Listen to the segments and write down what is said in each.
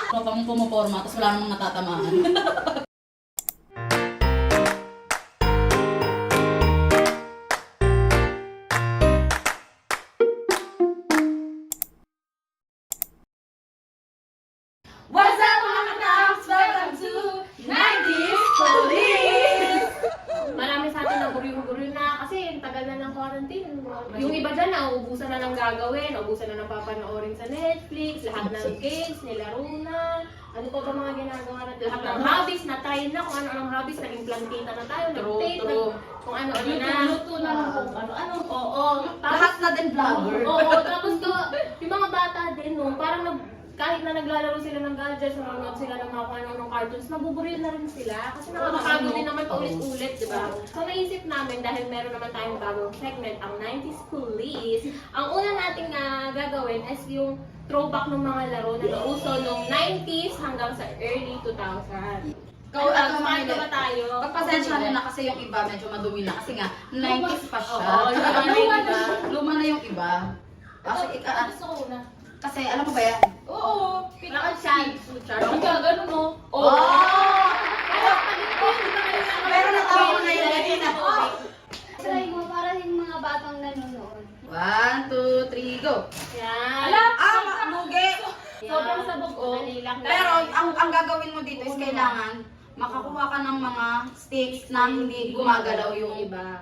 Tropa mong pumuporma, tapos wala namang natatamaan. What's up mga kataps? Welcome to 90s Police! Marami sa atin naguryo-guryo na kasi ang tagal na ng quarantine. Yung iba dyan, nauubusan na ng gagawin, nauubusan na ng papanoorin sa Netflix, lahat ng games, nilaro na. Ano pa ba mga ginagawa natin? Lahat ng hobbies, na-try na kung ano-anong hobbies, naging plantita na tayo, nag-date, kung ano-ano na. Luto na lang kung ano-ano. Oo. Lahat na din vlogger. Oo, tapos yung mga bata din, no, parang kahit na naglalaro sila ng gadgets, nanonood sila ng mga ano cartoons, nabuburil na rin sila. Kasi nakakapagod din naman paulit-ulit, di ba? So naisip namin, dahil meron naman tayong bagong segment, ang 90s Police, ang una nating gagawin is yung throwback ng mga laro na nauso noong 90s hanggang sa early 2000. Start na ba tayo? Pagpasensya mo na kasi yung iba medyo madumi na kasi nga 90s pa siya. Oo, luma na yung iba. Luma na yung iba. Kasi Gusto ko na. kasi alam mo ba yan? Oo. Bakit siya? Ang gagano mo. Oh! Pero Pero natawa ko na yun kanina. Try mo para yung mga batang nanonood. 1, 2, 3, go! Yan. Lugi! Sobrang sabog, oh. Pero ang gagawin mo dito is kailangan makakuha ka ng mga sticks na hindi gumagalaw yung iba.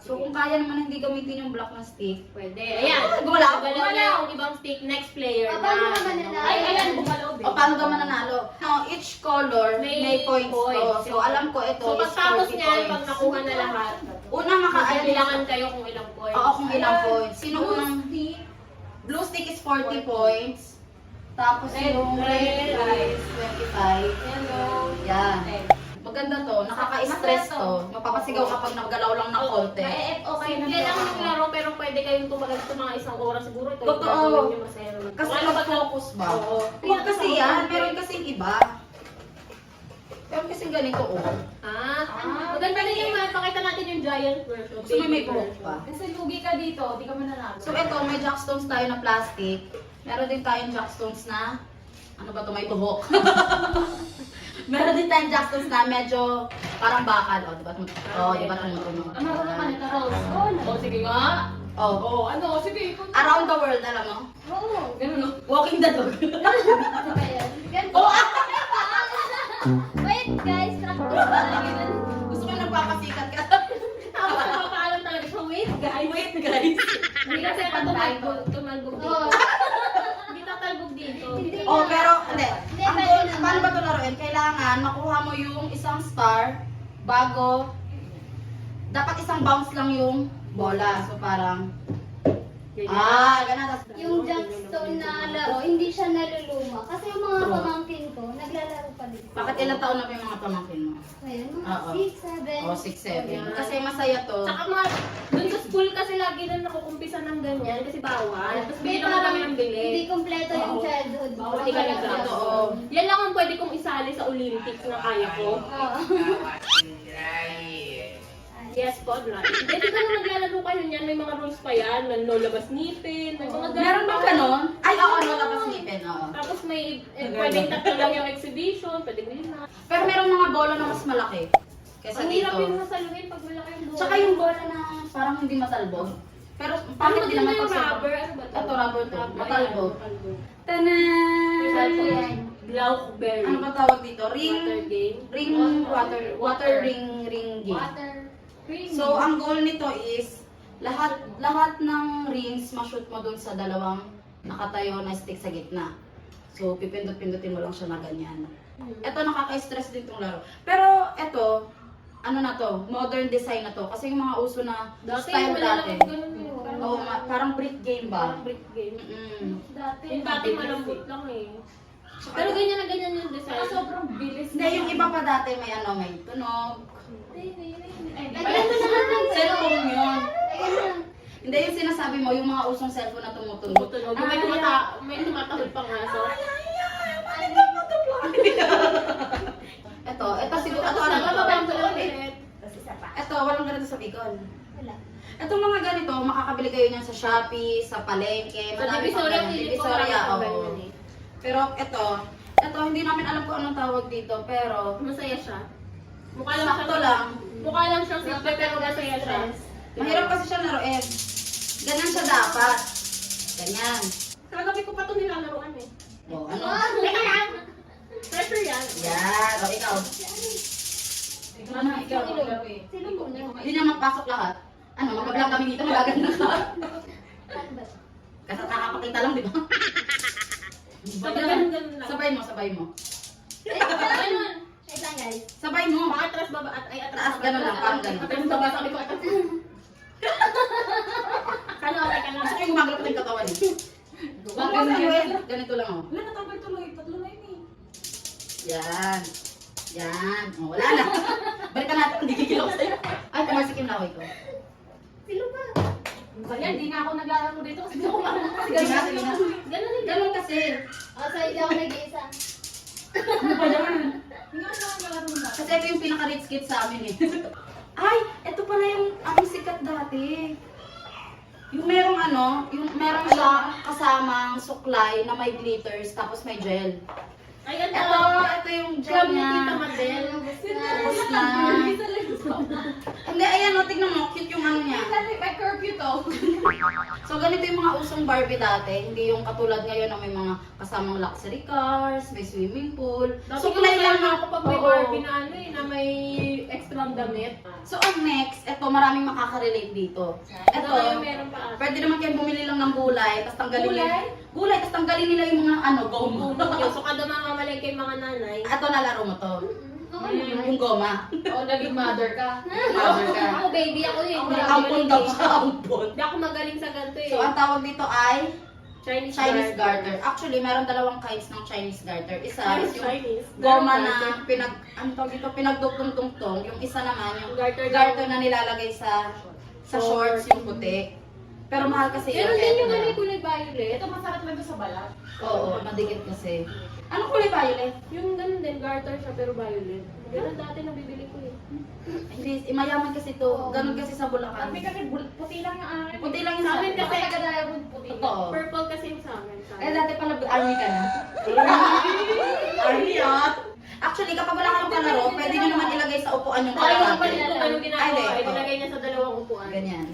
So kung kaya naman hindi gamitin yung block na stick, Pwede. Ayan. Gumalaw. Gumalaw yung ibang stick. Next player na. Paano naman nanalo? Ay, ayan. Gumalaw din. o paano ka mananalo? No, each color may points to. So alam ko ito So is pagtapos 40 niyan, pag points. nakuha na lahat, Una maka-identify. kailangan kayo kung ilang points. Oo, kung ilang points. Sino unang blue stick is 40 points. Tapos yung red is 25. Yellow. Yan. Maganda to, nakaka-stress to. Mapapasigaw kapag nagalaw lang ng konti. Okay, hindi lang maglaro pero pwede kayong tumagal sa mga isang oras siguro. Ito yung Totoo. gagawin niyo masaya naman. Kasi Kung ano ba mag-focus ba? Oo. Huwag kasi yan, meron kasing iba. Meron kasing ganito, oh. Maganda din yung pakita natin yung giant version. So may buhok pa. Kasi lugi ka dito, di ka mananalo. So ito, may jackstones tayo na plastic. Meron din tayong jackstones na, ano ba to, may tuhok. Meron din tayong jackstones na medyo parang bakal. O, diba? Diba tumutunog? Marunong ka nito, Rose. Oh, sige nga. Oh. Oo, ano? Sige, ikaw. Around the world, alam mo? Oo. Ganun, no? Walking the dog. Ano ba yan? Ganito. Wait guys, practice pa lang yun. Gusto ko nagpapasikat ka. Tapos napapaalam talaga siya, wait guys. Wait, guys. Hindi kasi ito tumalbog dito. Oo. Hindi tatalbog dito. Hindi Oh, na. pero, hindi. Hindi, Ang pwede goal, naman. paano ba ito laruin? Kailangan makuha mo yung isang star bago, dapat isang bounce lang yung bola. So, parang, ganun. Yung Jackstone na laro, hindi siya naluluma. Kasi yung mga pamangkin ko, naglalaro pa din. Bakit ilang taon na pa yung mga pamangkin mo? Ayun, Oo. 6, 7. O, 6, 7. Kasi masaya to. Saka mga, dun sa school kasi lagi na nakukumpisa ng ganyan kasi bawal. Tapos Hindi, bigyan naman kami ng Hindi bili. kompleto yung childhood. Hindi ka naglato. Totoo. Yan lang ang pwede kong isali sa Olympics na kaya ko. Oo. Yes, po, right. Hindi ka na naglalaro kayo niyan, may mga rules pa yan. No labas ngipin, may mga ganun. Meron bang ganon? Ay, oo, no, tapos ngipin, oo. Tapos may, pwedeng tatlo lang yung exhibition, pwedeng lima. Pero merong mga bola na mas malaki. Kaysa Ang hirap dito. yung masaluhin pag malaki yung bola. Tsaka yung bola na parang hindi matalbog. Pero Ano pangit ba din din naman yung pag rubber? Ano ba ito? Ito, rubber to. Matalbog. Matalbog. Tanan! Ito yan. Glauberry. Ano ba tawag dito? Water game. Water ring game. Water. Cream. So, ang goal nito is lahat ng rings ma-shoot mo dun sa dalawang nakatayo na stick sa gitna. So, pipindot-pindutin mo lang siya na ganyan. Ito, nakaka-stress din tong laro. Pero, ito, ano na to, modern design na to. Kasi yung mga uso na style dati. Ganun yun. Oo, parang brick game ba? Parang brick game. Dati. Yung dati malambot lang eh. Pero ganyan na ganyan yung design. Saka sobrang bilis. Hindi, yung iba pa dati may ano, may tunog. Lagyan mo na lang ng Cellphone yun. Lagyan mo lang. Hindi, yung sinasabi mo, yung mga usong cellphone na tumutunog. Tumutunog. May tumatahol pang aso. Ito siguro, ito Tapos ano to? nababang ko lang ulit. Ito, walang ganito sa Bicol. Wala. Itong mga ganito, makakabili kayo niyan sa Shopee, sa palengke, Sa marami pang Divisoria, ganun. hindi ko Divisoria, marami oo. pang ganyan eh. Pero Ito, hindi namin alam kung anong tawag dito, pero Masaya siya. Mukha lang sakto lang. Mukha lang siyang simple pero masaya siya. Mahirap kasi siya laruin. Ganyan siya dapat. Ganyan. Kagabi ko pa ito nilalaroan eh. O, ano? Teka lang! Pressure yan. Yan. O, ikaw. Ikaw na, ikaw. Sino muna? Hindi na magpasok lahat. Ano, magbablog kami dito, magaganda ka. Ano ba? Kasi nakakapakita lang, di ba? Ganun lang. Sabay mo, sabay mo. Ganun. Wait lang guys. Sabay mo. Baka atras baba at ay atras. Taas, ganun lang, parang ganun. Atras baba, sabi ko atras. Kano, okay ka na. Gusto ko yung gumagalaw pa yung katawan eh. Huwag mo sa ganito lang oh. Wala, natambay tuloy. Tatlo na yun eh. Yan. Yan. O, wala na. Balikan natin, hindi kikilaw sa'yo. Ay, pumasikin na ako ito. Sino ba? Kaya hindi nga ako naglalaro dito kasi hindi ako marunong kasi Sige na, sige na. Ganun din. Ganun kasi. Oh, so hindi ako nag-iisa. Ano pa naman? Hindi nga ako naglalaro na. Kasi ito yung pinaka-rich kid sa amin eh. Ay, ito pala yung aming sikat dati. Yung merong ano, yung merong siya kasamang suklay na may glitters tapos may gel. Ay, ganda. Ito yung gel Club ni niya. Tita Madel. Tapos na. Hindi, ayan o, tignan mo, cute yung ano niya. May curfew to. So, ganito yung mga usong Barbie dati. Hindi yung katulad ngayon na may mga kasamang luxury cars, may swimming pool. Dati So, ko play lang ako pag may Oo. Barbie na ano eh, na may extra damit. So, ang next, ito, maraming makaka-relate dito. Ito Ito, yung meron pa. pwede naman kayo bumili lang ng gulay, tapos tanggalin nila. Gulay, tapos tanggalin nila yung mga ano, gomo. So, kada mamamalay kay mga nanay. Ito, nalaro mo to. Oo naman. Yung goma. O, naging mother ka. Mother ka. Ako baby, ako eh. Hindi ako Ampon magaling daw eh. siya, ampon. Hindi ako magaling sa ganito eh. So, ang tawag dito ay Chinese Chinese garter. Actually, meron dalawang kinds ng Chinese garter. Isa is yung Chinese. goma na ano tawag dito, pinagdugtong-tungtong. Yung isa naman, yung Garter garter na nilalagay sa shorts, yung puti. Pero mahal kasi yun. Meron kaya din ito yung na ano lang. kulay violet. Ito masarap lang doon sa balat. Oo, madikit kasi. Anong kulay violet? Yung ganun din, garter siya pero violet. Ganun dati nabibili ko eh. Hindi, mayaman kasi to. Ganun kasi sa Bulacan. Kami kasi puti lang yung akin. Puti lang yung Sa sa amin akin kasi- Kasi kadaya mo puti. Totoo. Purple kasi yung sa amin. Eh, dati pala army ka na. Army ah. Actually, kapag wala kang palaro, pwede nyo naman ilagay sa upuan yung Ay, yung kalahati. kapatid ko ganun Ay, ginagawa. hindi. Ay, nilagay niya sa dalawang upuan. Ganyan.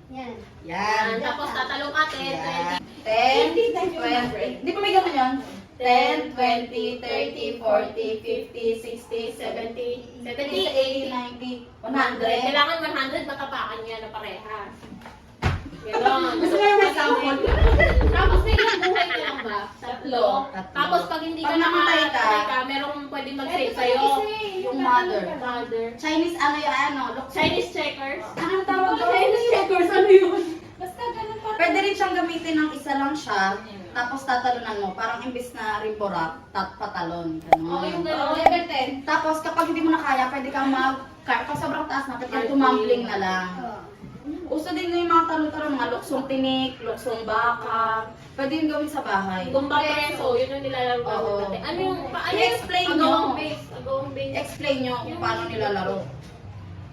Yan. Yan. Tapos tatalong ka, 10, 10, 20. Di ba may gano'n yun? 10, 20, 30, 40, 50, 60, 70, 70, 80, 90, 100. 100. Kailangan 100 matapakan niya na parehas. Ganon. Gusto mo yung may sample? Tapos may ilang buhay ka lang ba? Tatlo. Tatlo. Tapos pag hindi ka Pag namatay ka, merong pwede mag-save sa'yo. Yung mother. Mother. Chinese ano yung ano? Chinese checkers. Anong tawag doon? Chinese checkers, ano yun? Basta ganun parang. Pwede rin siyang gamitin ng isa lang siya, tapos tatalunan mo. Parang imbis na rimbo wrap, patalon. Oo, yung Ganun. gano'n. Level 10. Tapos kapag hindi mo na kaya, pwede kang pag sobrang taas na, pwede kang tumambling na lang. Oh. Uso din yung mga talong-talong, mga luksong tinik, luksong baka. Pwede yung gawin sa bahay. Gumba preso, yun yung nilalaro ko Oo. dati. Ano yung, I-explain nyo. Agawang base, agawang base. Explain nyo kung paano nilalaro.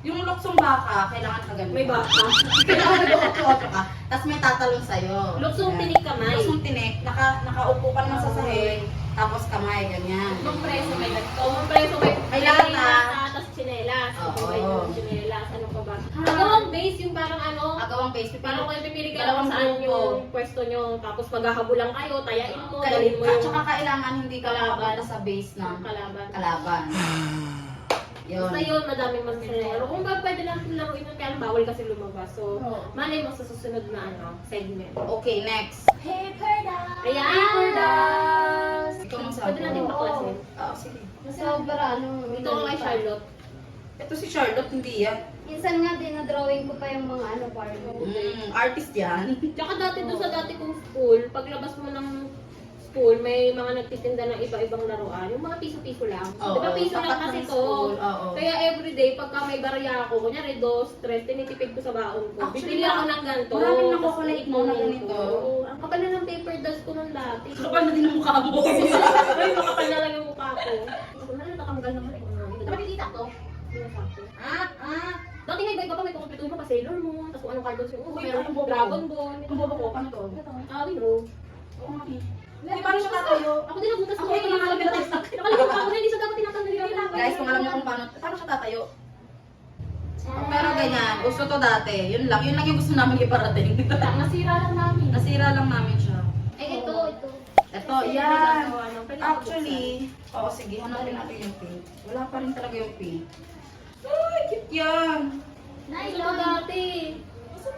Yung luksong baka, kailangan ka ganun. May baka. Kailangan nag-otro ka, tapos may tatalon sa'yo. Luksong Yan. tinik kamay. Luksong tinik, nakaupo ka naman sa sahig, tapos kamay, ganyan. Gumba preso, may ganito. Gumba preso, may lata. tapos chinelas. Oo. May chinelas, ano pa ba? Agawang base, yung parang ano, Agawang face, parang kayo pipili ka Dalawang kung saan grupo. yung pwesto nyo, tapos maghahabulan kayo, tayain mo, dalhin mo At yung saka kailangan hindi ka makapunta sa base ng kalaban. kalaban. Yun. Basta yun, madaming magsinero. Kung ba pwede lang laruin yun, kaya lang bawal kasi lumabas. So, Oo. malay mo sa susunod na segment. Okay, next. Paper doll. Ayan! Paper dolls! Ikaw mong Pwede natin sabi. baklasin. Oo, sige. Sobra ano. Ito ko kay Charlotte. Ito si Charlotte, hindi yan. Minsan nga dinadrawing ko pa yung mga ano part. Artist yan. Tsaka dati doon sa dati kong school, paglabas mo ng school, may mga nagtitinda ng iba-ibang laruan. Yung mga piso-piso lang. Oo, Diba piso lang tapat kasi ng to? school, oo. Kaya everyday, pagka may barya ako, kunyari 2, 3, tinitipid ko sa baon ko. Actually, Bibili ako ng ganito. maraming tapos nakukulit mo na ipunin ganito. ko. Oo, ang kapal na ng paper dolls ko nung dati. Kapal na din ang mukha mo. Ay, makapal na lang yung mukha ko. Ako na lang, nakanggal naman ako. Dapat ikita ko. Dati nga iba-iba pa may kukumpletuhin mo pa Sailor Moon, tapos kung anong cartoons yung Uy, meron anong bobo ko? Dragon Ball. Ang bobo ko, paano to? Ah, bro. Oo nga eh. Hindi, paano siya tatayo? Ako din nabutas ko. Ako ito nakalagay na tayo. Nakalimutan ko na hindi siya dapat tinatanggal yung Guys, kung alam niyo kung paano siya tatayo. Pero ganyan, gusto to dati. Yun lang yung gusto namin iparating. Nasira lang namin. Nasira lang namin siya. Eh, ito. Ito, yan. Actually, oo sige, hanapin natin yung pink. Wala pa rin talaga yung pink. Ay, cute yan. Ito dati.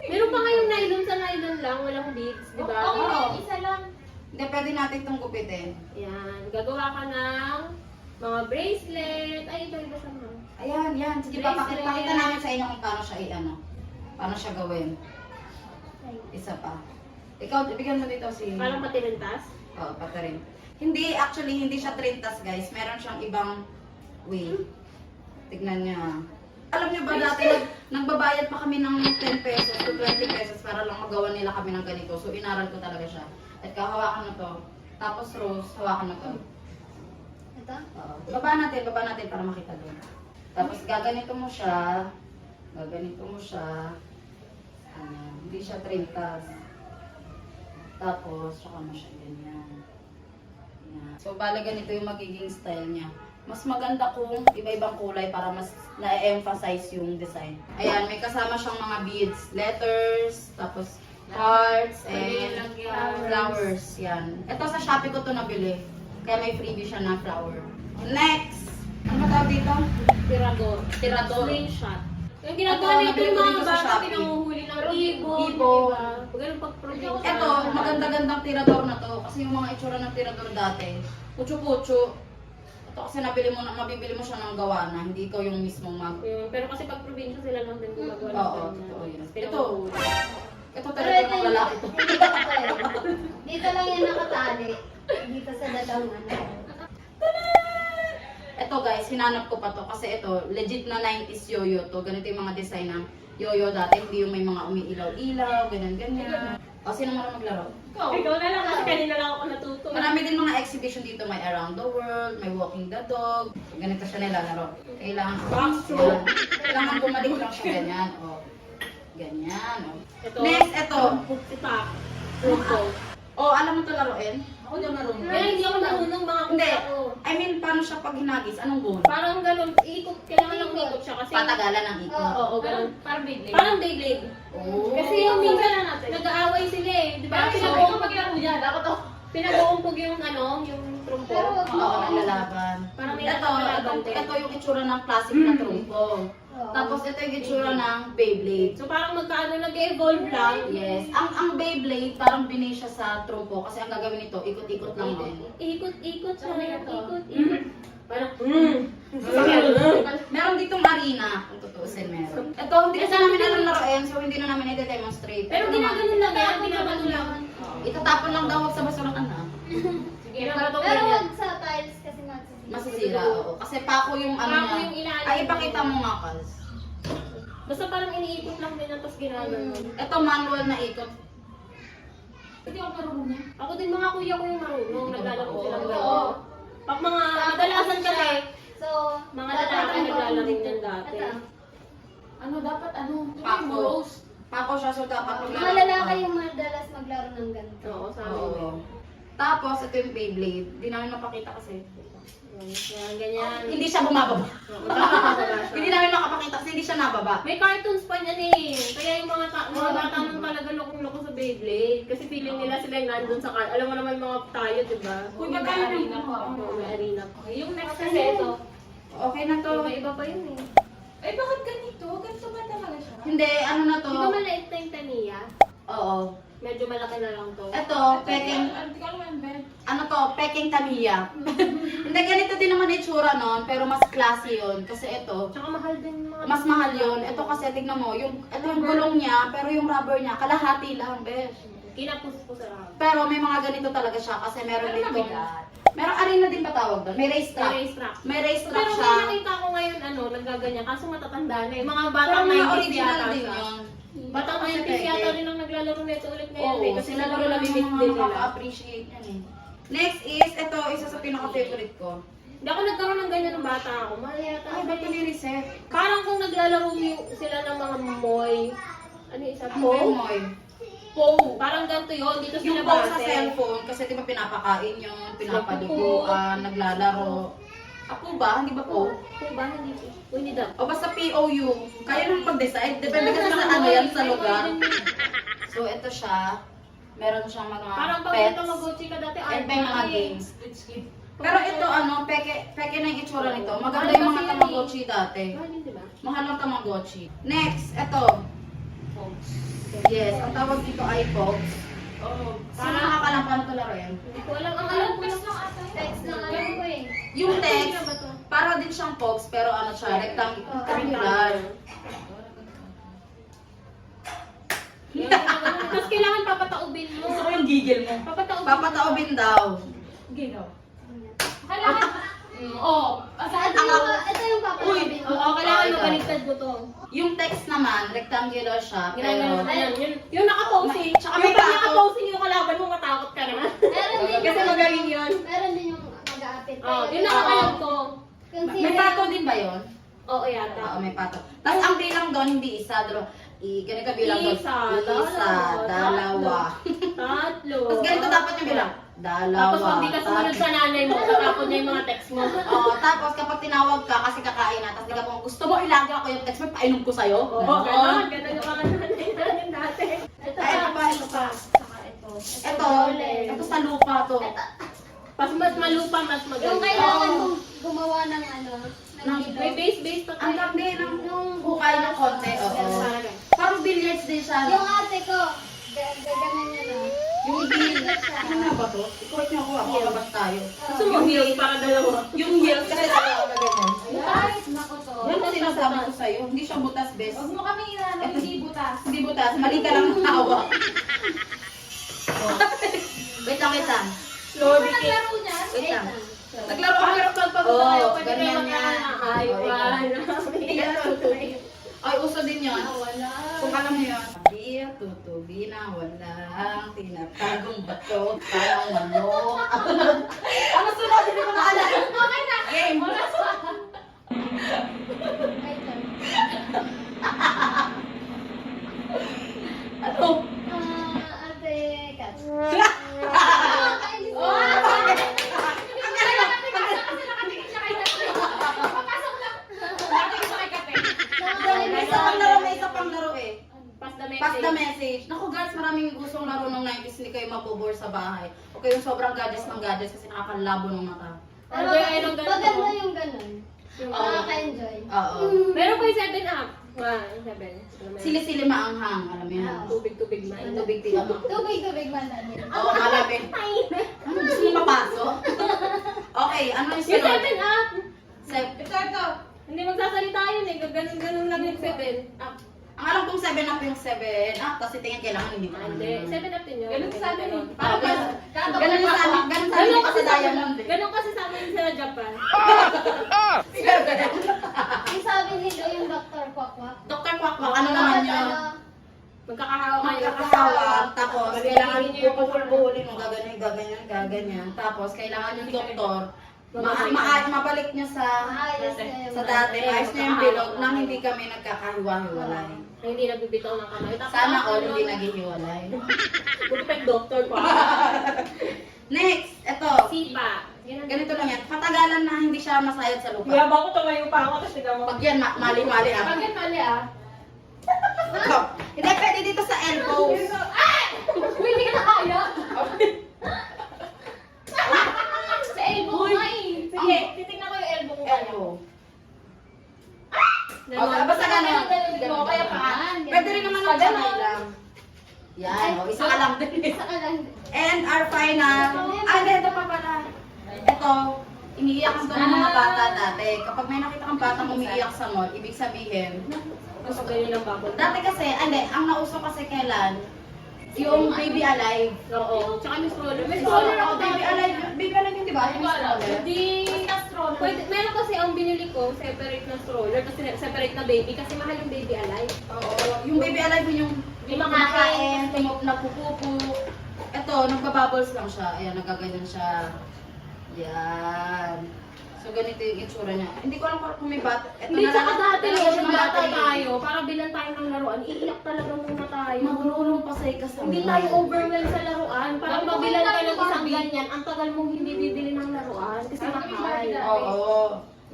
Meron pa ngayong nylon sa nylon lang, walang beads, di ba? Okay, Oo. isa lang. Hindi, pwede natin itong gupitin. Yan, gagawa ka ng mga bracelet. Ay, ito iba sa mga. Ayan, yan. Sige, Bracelet. pakita namin sa inyo kung paano siya i-ano. Paano siya gawin. Isa pa. Ikaw, ibigyan mo dito si... Parang patilintas. Oo, pati rin. Hindi, actually, hindi siya trintas, guys. Meron siyang ibang way. Tignan niya. Alam niyo ba dati, nagbabayad pa kami ng 10 pesos to 20 pesos para lang magawa nila kami ng ganito. So, inaral ko talaga siya. At hawakan mo to. Tapos, Rose, hawakan mo to. Ito? Oo. Baba natin para makita din. Tapos, gaganito mo siya. Gaganito mo siya. Ayan. Hindi siya trintas. Tapos, saka mo siya ganyan. Yan. So, bala ganito yung magiging style niya. Mas maganda kung iba-ibang kulay para mas na-emphasize yung design. Ayan, may kasama siyang mga beads, letters, tapos hearts, and flowers. Yan. Ito sa Shopee ko to nabili. Kaya may freebie siya na flower. Next! Ano ba tawag dito? Tirador. Tirador. Slingshot. Yung ginagawa Ito, nito nabili yung ko mga dito sa bata, Shopee. pinanguhuli ng ibon. Ibon. Diba? Ganun pag-promote. Ito, maganda-gandang tirador na to. Kasi yung mga itsura ng tirador dati, pucho-pucho. Ito kasi mabibili mo siya ng gawa na, hindi ikaw yung mismong mag... Pero kasi pag probinsya sila lang din gumagawa ng Oo, ganyan. totoo yun. Pinanguhuli. Ito Pero talaga ito ng lalaki to. hindi ko pa eh. Dito lang yan nakatali. Dito sa dalawang ano. Ito guys, hinanap ko pa to kasi ito, legit na 90s yoyo to. Ganito yung mga design ng yoyo dati, hindi yung may mga umiilaw-ilaw, ganyan-ganyan. O, sino mo na maglaro? Ikaw na lang kasi kanina lang ako natuto. Marami din mga exhibition dito, may Around the World, may Walking the Dog. Ganito siya nilalaro. Kailangan, kailangan bumalik lang siya ganyan. O, ganyan. O. Ito. Next, ito. Ipak. Truco. O, alam mo ito laruin? Ako di ako marunong. Kaya hindi ako marunong mga Hindi. ako. I mean, paano siya pag hinagis? Anong goal? Parang ganun, iikot, kailangan lang ikot siya kasi... Patagalan ng ikot. Oo, ganun. Parang Beyblade. Parang Beyblade. Oh. Kasi yung minsan nag-aaway sila eh. Di ba? Parang siya ko maglaro yan. Dapat ako. Pinag-uumpog yung ano, yung trumpo. Pero wag mo. Oo, naglalaban. Parang may Ito, naglalaban din. ito yung itsura ng classic na trumpo. Oo. Tapos ito yung itsura ng Beyblade. So parang magkaano nag-evolve lang. Yes. Ang Beyblade, parang binay siya sa trumpo. Kasi ang gagawin nito, ikot-ikot lang din. Ikot siya. Ikot. Parang, Meron ditong arena, kung tutuusin meron. Ito, hindi kasi namin alam laruin, so hindi na namin i-demonstrate. Pero ginaganon lang yan, ginaganon lang. Itatapon lang daw sa basurahan na. Sige, para to Pero ganyan. wag sa tiles kasi masisira. Masisira, oo. Kasi pako yung ano Pako niya. yung ilalim. Ay, ipakita mo nga, Kaz. Basta parang iniikot lang din tapos ginaganon. Ito, manual na ikot. Hindi ako marunong yan. Ako din mga kuya ko yung marunong, naglalaro silang Oo. gano'n. Pag mga kadalasan kasi, So, mga dapat lalaki ang naglalaro dito. yan dati. Ito. Ano, dapat ano? Pako. Rose. Pako siya, so dapat Mga lalaki yung madalas maglaro ng ganito. Oo, sa amin. Oo. Tapos, ito yung Beyblade. Hindi namin mapakita kasi. Yan, ganyan. Hindi siya bumababa. Oo, nakakababa siya. Hindi namin makapakita kasi hindi siya nababa. May cartoons pa niyan eh. Kaya yung mga bata nung talaga lokong-loko sa Beyblade. Kasi feeling nila sila yung nandun sa Alam mo naman yung mga tayo, di ba? Uy, magkano arena po? Oo, may arena pa. Okay, yung next kasi ito. Okay na to. Iba pa yun eh. Eh, bakit ganito? Ganito ba talaga siya? Hindi, ano na to? Di ba maliit na yung Tamiya? Oo. Medyo malaki na lang to. Ito, peking, Hindi ko alam yan, Ben. ano to, peking Tamiya. Hindi, ganito din naman itsura nun, pero mas classy yun. Kasi ito, Tsaka mahal din mga... mas mahal yun. Ito kasi, tignan mo, ito yung gulong niya, pero yung rubber niya, kalahati lang, besh. Kinapos ko sa rami. Pero may mga ganito talaga siya kasi meron dito. Meron arena din ba tawag doon? May race track. May racetrack. May race track Pero siya. may nakita ko ngayon nagaganyan. Kaso matatanda na eh. Mga Pero batang mga 90s original yata din siya. yun. Batang Kasi 90s pwede. yata rin ang naglalaro nito ulit ngayon Oo, eh. Kasi sila siguro lang namimit yung din nila. makaka-appreciate yan eh. Next is, ito, isa sa pinaka-favorite ko. Hindi ako nagkaroon ng ganyan ng bata ako. Mahal yata. Ay, ba't yung reset? Parang kung naglalaro sila ng mga moy. Ano yung isa? Ano ba yung Po? moy? Parang ganito yun, dito sila Yung po sa base. cellphone, kasi di ba pinapakain yun, pinapaliguan, naglalaro. Ako ba? Hindi ba po? Po ba? Hindi po. Hindi daw. O basta POU. Kaya nang mag-decide. Depende kasi sa ano yan, sa lugar. So, ito siya. Meron siyang mga Parang pag pets. ito mag-Gucci ka dati, And may mga games. Pero ito peke na yung itsura nito. Maganda Mahal yung mga kasi yun eh. Tamagotchi dati. Mahal yun, diba? Mahal ang Tamagotchi. Next, ito. Yes, ang tawag dito ay Fox. Oo. Sino nakakalam paano ito laruin? Hindi ko alam. Ang alam ko lang Text na alam ko eh. Yung Ano text, ba to? para din siyang Fox, pero ano siya, rectangular. Tapos kailangan papataubin mo. Gusto ko yung gigil mo. Papataubin. Papataobin daw. Kailangan. Oo. Ito yung papalabin mo. Oo, kailangan ikaw. mabaliktad mo to. Yung text naman, rectangular siya, Ginagawa pero... na yan. Yung naka-posing. Tsaka Yung may pag tato. naka-posing yung kalaban mo, matakot ka naman. Meron din Kasi yung- magaling yun. Meron din yung mag-aapit. Oh, yung nakakalam ko. May pato din ba yun? Oo, yata. Oo, may pato. Tapos ang bilang doon, hindi isa, dalawa. Ganito ka bilang doon. Isa, dalawa. Tatlo. Tapos ganito dapat yung bilang. Dalawa. Tapos kung di ka sumunod sa nanay mo, tatapon niya yung mga text mo. Oo, tapos kapag tinawag ka kasi kakain na, tapos di ka kung gusto mo ilagay ako yung text mo, painom ko sa'yo. Oo, gano'n. Gano'n yung mga nanay natin dati. Ay, ito pa, ito pa. Saka ito. Ito sa lupa to. Mas malupa, mas Yung maganda. kailangan mong gumawa ng ano, ng May ilog. base pa Ang tayo. ganda ng hukay ng konti, oo. Parang billiards din siya. Yung no? ate ko, gaganan niya na. Yung heel. Ilog siya. Ano nga ba to? Ikulit niyo ako, labas tayo. Gusto mo heels para dalawa. Yung heel kasi dalawa na ganyan. Guys, nako to. Yan ang sinasabi ko sa'yo. Hindi siya butas, bes. Huwag mo kami inano, hindi butas. Hindi butas. Mali ka lang ng tawa. Wait lang, wait lang. Lord, Naglaro niyan? Wait lang. naglaro kami ng pagpagod Oo, tayo. Pwede ganyan kayo yan. Ay, Oo, wala. Ay, uso din yun. Wala. Kung alam mo yun. Di tutubi na walang tinatagong bato. Parang manok. Ano sunod? Hindi ko naalala. Okay na. Game. Ano? Ate Kat. May isa pang laro, may isa pang laro eh. Pass the message. Pass the message. Naku guys, maraming gustong laro ng 90s, hindi kayo mabobore sa bahay. O kayong sobrang gadgets ng gadgets kasi nakakalabo ng mata. Ano yung ganun? Maganda yung ganun. Yung- Oo. Nakaka-enjoy. Oo. Meron pa yung 7 up. 7. Sili-sili maanghang, alam mo yan. Tubig-tubig man. Tubig tila. Tubig-tubig man natin. Oo, malamig. Ano gusto mo mapasok? Okay, ano yung Yung sunod? 7 up! Ito. Hindi magsasalita yun eh. Ganun lang yung 7 up. Ang alam kong 7 up yung 7 up, tapos tingin kailangan hindi pa. Hindi. 7 up din yun. Ganun sa amin eh. Parang ganun. Kada Ganun sa amin, ganun sa amin Ganun kasi kasi sa diamond eh. Ganun kasi sa amin sa Japan. Yung sabi nila yung Dr. Kwakwak. Dr. Kwakwak, ano naman yun? Magkakahawa kayo. Magkakahawak, tapos kailangan Kailangan yung pupuhulin mo, gaganyan. Tapos kailangan yung doktor, mabalik niya sa Maayos na yung sa dati, ayos niya yung bilog nang hindi kami nagkakahiwa-hiwalay. Na hindi nagbibitaw ng kamay. Tapos, Sana all hindi naghihiwalay. Perfect doctor ko. Next, eto. Sipa. Ganito lang yan. Patagalan na hindi siya masayad sa lupa. Yabang ko tumayo pa ako kasi tignan mo. Pag yan, mali-mali ah. Pag yan mali ah. Hindi, pwede dito sa elbows. Hindi ka na kaya. Sa elbow nga eh. Sige, titignan ko yung elbow ko. Elbow. Okay, basta ganun. Ganun, kaya paan. Pwede rin naman ang kamay lang. Yan, o, isa ka lang din. Isa ka lang. And our final, ito pa pala. Ito, iniiyakan to ng mga bata dati. Kapag may nakita kang batang umiiyak sa mall, ibig sabihin, Gusto ko yun ng bubble. dati kasi, ang nauso kasi kailan, yung baby alive. Oo. Tsaka may stroller. May Stroller stroller ako, ako baby alive yun, di ba? Yung stroller. Hindi. Pwede, meron kasi ang binili ko, separate na stroller, kasi separate na baby, kasi mahal yung baby alive. Oo, yung baby alive yun yung Yung kumakain, napupupo. Ito, nagbabubbles lang siya. Ayan, nagaganyan siya. Yan. So, ganito yung itsura niya. Hindi ko alam kung may bata. Ito Hindi, tsaka dati nalagyan nung siya ng bata battery. tayo, para bilang tayo ng laruan, iiyak talaga muna tayo. Magulong pasay ka sa Hindi tayo overwhelmed sa laruan. Parang mabilan ka ng isang ganyan, ang tagal mong hindi bibili ng laruan kasi mahal. Oo.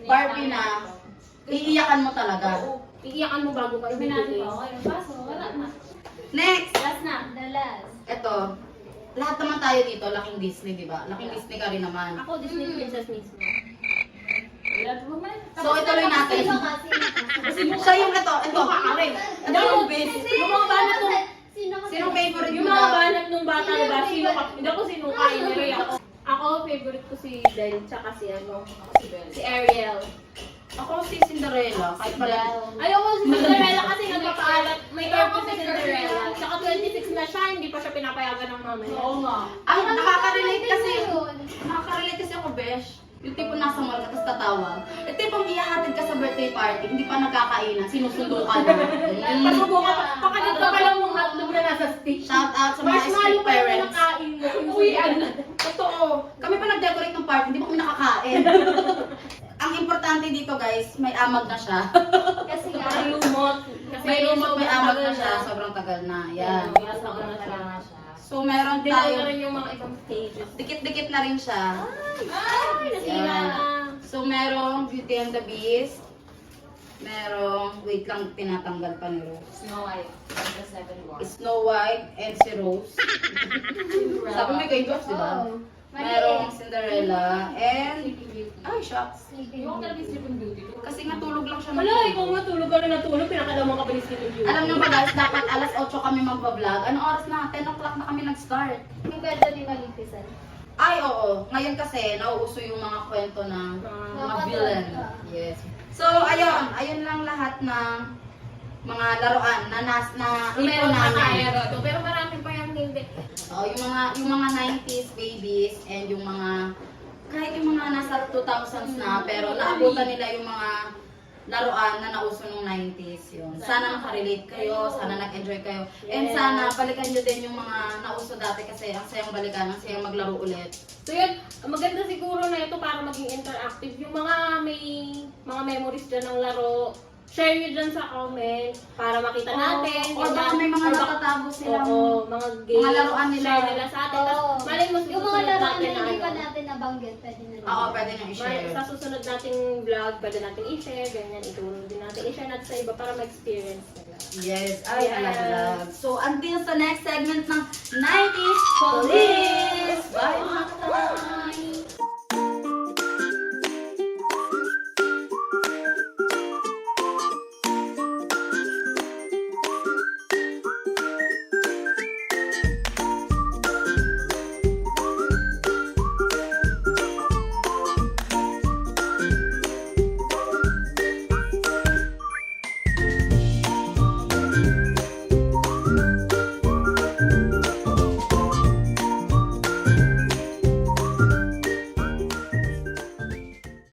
Barbie na, iiyakan mo talaga. Iiyakan mo bago ka ibibili. Kaso, wala na. Next! Last na. The last. Ito. Lahat naman tayo dito, laking Disney, di ba? Laking Disney ka rin naman. Ako, Disney Princess mismo. Wala po man. So, ituloy natin. Sino ka? Sino ka? Siya yung ito. Ito, kakarin. Ito yung base. Yung mga banat nung, Sino ka? Sinong favorite yung mo mga na? banat nung bata, diba? Sino ka? Hindi ako sinuka, iniri ako. Ako, favorite ko si Belle, tsaka si ano, si Ariel. Ako si Cinderella. Kahit pala. Ayoko si Cinderella kasi nagpapaalat. May air po si Cinderella. Tsaka 26 na siya, hindi pa siya pinapayagan ng mama niya. Oo nga. Ang nakaka-relate kasi. Yun. Nakaka-relate kasi ako, Besh. Yung tipo nasa mall ka, tapos tatawag. Yung tipong ihahatid ka sa birthday party, hindi pa nagkakainan, sinusundo ka na. Pasubukan pa, pakalit ka pa lang mong hotdog na nasa stick. Shout out sa mga Marshmallow strict pa yung parents. nakain mo. Uwian na. Totoo. Kami pa nag-decorate ng party, hindi pa kami nakakain. Ang importante dito guys, may amag na siya. Kasi nga. May lumot. Kasi May lumot, may sobrang amag na tagal siya. Sobrang tagal na. Yan. Yan. Nasa na siya. So meron Hindi na tayo, rin yung mga ibang stages. dikit-dikit na rin siya. Ay, nasira Yan. na. So merong Beauty and the Beast. Merong, wait lang, tinatanggal pa ni Rose. Snow White. The Seven Dwarfs. Snow White and si Rose. Sabi mo kay Dwarfs, di ba? Oo. Merong Cinderella and... Sleeping Beauty. Ay, shucks. Sleeping Yung talaga Beauty. yung Sleeping Beauty. Kasi natulog lang siya ng Wala, tulog. ikaw matulog ka na natulog. Pinakalaman ka pa ni Sleeping Beauty. Alam nyo ba guys, dapat alas 8 kami magpa-vlog. Anong oras na? 10 o'clock na kami nag-start. Yung kwento ni Maleficent. Ay, oo. Ngayon kasi, nauuso yung mga kwento ng mga villain. Yes. So, ayun. Ayun lang lahat ng mga laruan na Meron ito pa namin. kaya dito. Pero marami pa yung hindi. Oo, yung mga 90s babies and yung mga kahit yung mga nasa 2000s na pero naabutan nila yung mga laruan na nauso nung 90s yun. Sana nakarelate kayo, sana nag-enjoy kayo. And sana balikan nyo din yung mga nauso dati kasi ang sayang balikan, ang sayang maglaro ulit. So yun, maganda siguro na ito para maging interactive. Yung mga may mga memories dyan ng laro, share nyo dyan sa comment para makita natin. Or baka may mga Or baka- nakatago silang Oo, mga games. mga laruan nila. Share nila sa atin. Tapos, Oo. malay mo Yung mga susunod laruan na natin hindi pa ano. natin nabanggit, pwede na rin. Oo, pwede nyo i-share. Sa susunod nating vlog, pwede natin i-share, ganyan, itulong din natin. I-share natin sa iba para ma-experience nila. Yes, ay, Yes. alag. So, until sa next segment ng 90s Police! Bye mga katay!